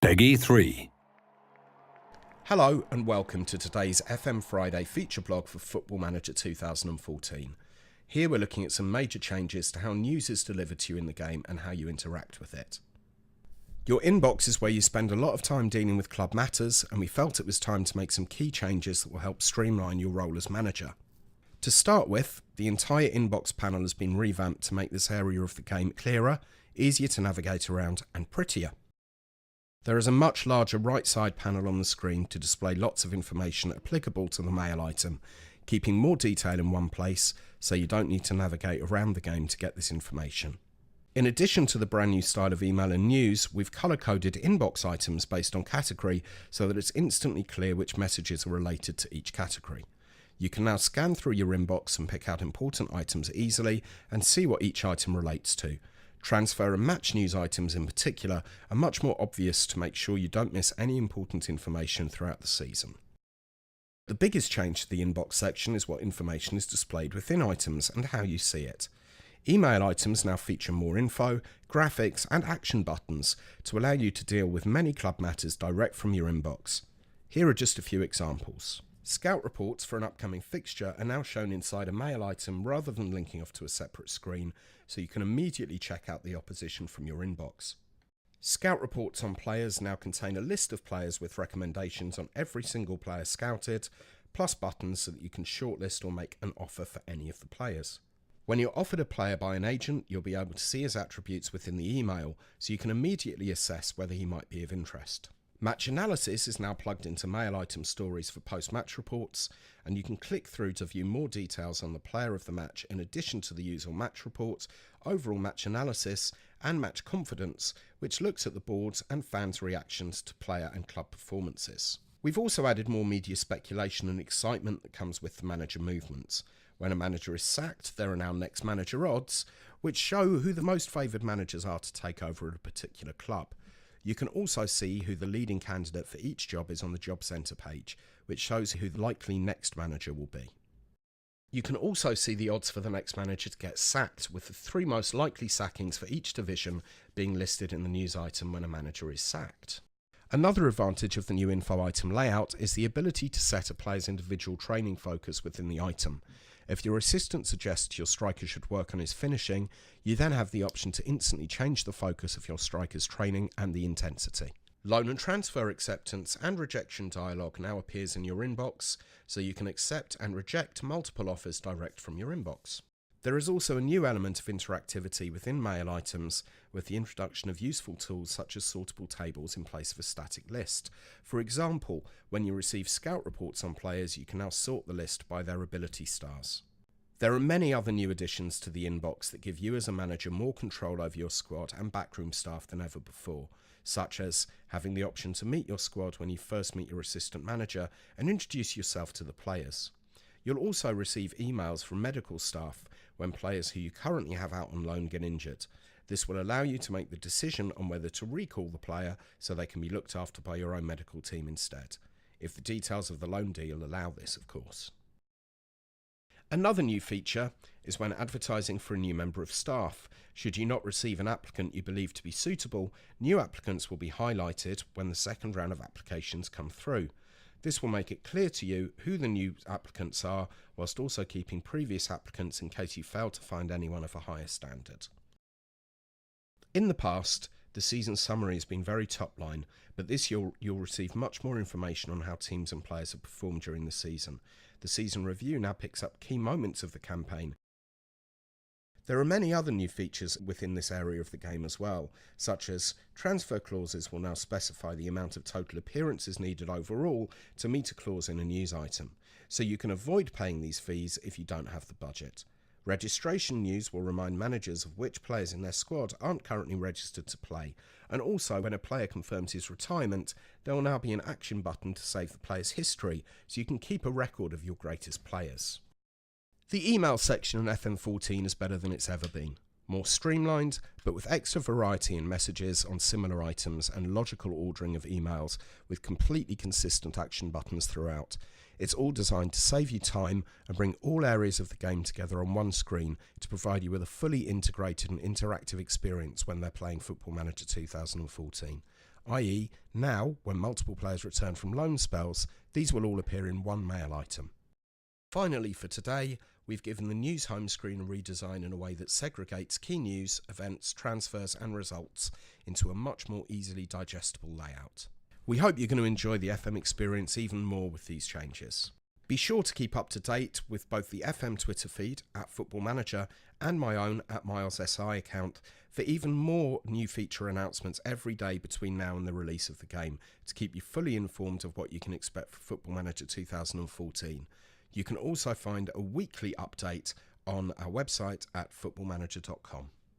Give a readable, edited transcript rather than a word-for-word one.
Peggy 3. Hello and welcome to today's FM Friday feature blog for Football Manager 2014. Here we're looking at some major changes to how news is delivered to you in the game and how you interact with it. Your inbox is where you spend a lot of time dealing with club matters, and we felt it was time to make some key changes that will help streamline your role as manager. To start with, the entire inbox panel has been revamped to make this area of the game clearer, easier to navigate around and prettier. There is a much larger right side panel on the screen to display lots of information applicable to the mail item, keeping more detail in one place so you don't need to navigate around the game to get this information. In addition to the brand new style of email and news, we've colour-coded inbox items based on category so that it's instantly clear which messages are related to each category. You can now scan through your inbox and pick out important items easily and see what each item relates to. Transfer and match news items in particular are much more obvious to make sure you don't miss any important information throughout the season. The biggest change to the inbox section is what information is displayed within items and how you see it. Email items now feature more info, graphics and action buttons to allow you to deal with many club matters direct from your inbox. Here are just a few examples. Scout reports for an upcoming fixture are now shown inside a mail item rather than linking off to a separate screen, so you can immediately check out the opposition from your inbox. Scout reports on players now contain a list of players with recommendations on every single player scouted, plus buttons so that you can shortlist or make an offer for any of the players. When you're offered a player by an agent, you'll be able to see his attributes within the email, so you can immediately assess whether he might be of interest. Match analysis is now plugged into mail item stories for post-match reports, and you can click through to view more details on the player of the match in addition to the usual match report, overall match analysis and match confidence, which looks at the boards and fans' reactions to player and club performances. We've also added more media speculation and excitement that comes with the manager movements. When a manager is sacked, there are now next manager odds, which show who the most favoured managers are to take over at a particular club. You can also see who the leading candidate for each job is on the Job Centre page, which shows who the likely next manager will be. You can also see the odds for the next manager to get sacked, with the 3 most likely sackings for each division being listed in the news item when a manager is sacked. Another advantage of the new info item layout is the ability to set a player's individual training focus within the item. If your assistant suggests your striker should work on his finishing, you then have the option to instantly change the focus of your striker's training and the intensity. Loan and transfer acceptance and rejection dialog now appears in your inbox, so you can accept and reject multiple offers direct from your inbox. There is also a new element of interactivity within mail items with the introduction of useful tools such as sortable tables in place of a static list. For example, when you receive scout reports on players, you can now sort the list by their ability stars. There are many other new additions to the inbox that give you as a manager more control over your squad and backroom staff than ever before, such as having the option to meet your squad when you first meet your assistant manager and introduce yourself to the players. You'll also receive emails from medical staff when players who you currently have out on loan get injured. This will allow you to make the decision on whether to recall the player so they can be looked after by your own medical team instead, if the details of the loan deal allow this, of course. Another new feature is when advertising for a new member of staff. Should you not receive an applicant you believe to be suitable, new applicants will be highlighted when the second round of applications come through. This will make it clear to you who the new applicants are, whilst also keeping previous applicants in case you fail to find anyone of a higher standard. In the past, the season summary has been very top line, but this year you'll receive much more information on how teams and players have performed during the season. The season review now picks up key moments of the campaign. There are many other new features within this area of the game as well, such as transfer clauses will now specify the amount of total appearances needed overall to meet a clause in a news item, so you can avoid paying these fees if you don't have the budget. Registration news will remind managers of which players in their squad aren't currently registered to play, and also when a player confirms his retirement, there will now be an action button to save the player's history, so you can keep a record of your greatest players. The email section in FM14 is better than it's ever been. More streamlined, but with extra variety in messages on similar items and logical ordering of emails with completely consistent action buttons throughout. It's all designed to save you time and bring all areas of the game together on one screen to provide you with a fully integrated and interactive experience when they're playing Football Manager 2014. i.e. now, when multiple players return from loan spells, these will all appear in one mail item. Finally for today, we've given the news home screen a redesign in a way that segregates key news, events, transfers and results into a much more easily digestible layout. We hope you're going to enjoy the FM experience even more with these changes. Be sure to keep up to date with both the FM Twitter feed at Football Manager and my own at MilesSI account for even more new feature announcements every day between now and the release of the game to keep you fully informed of what you can expect for Football Manager 2014. You can also find a weekly update on our website at footballmanager.com.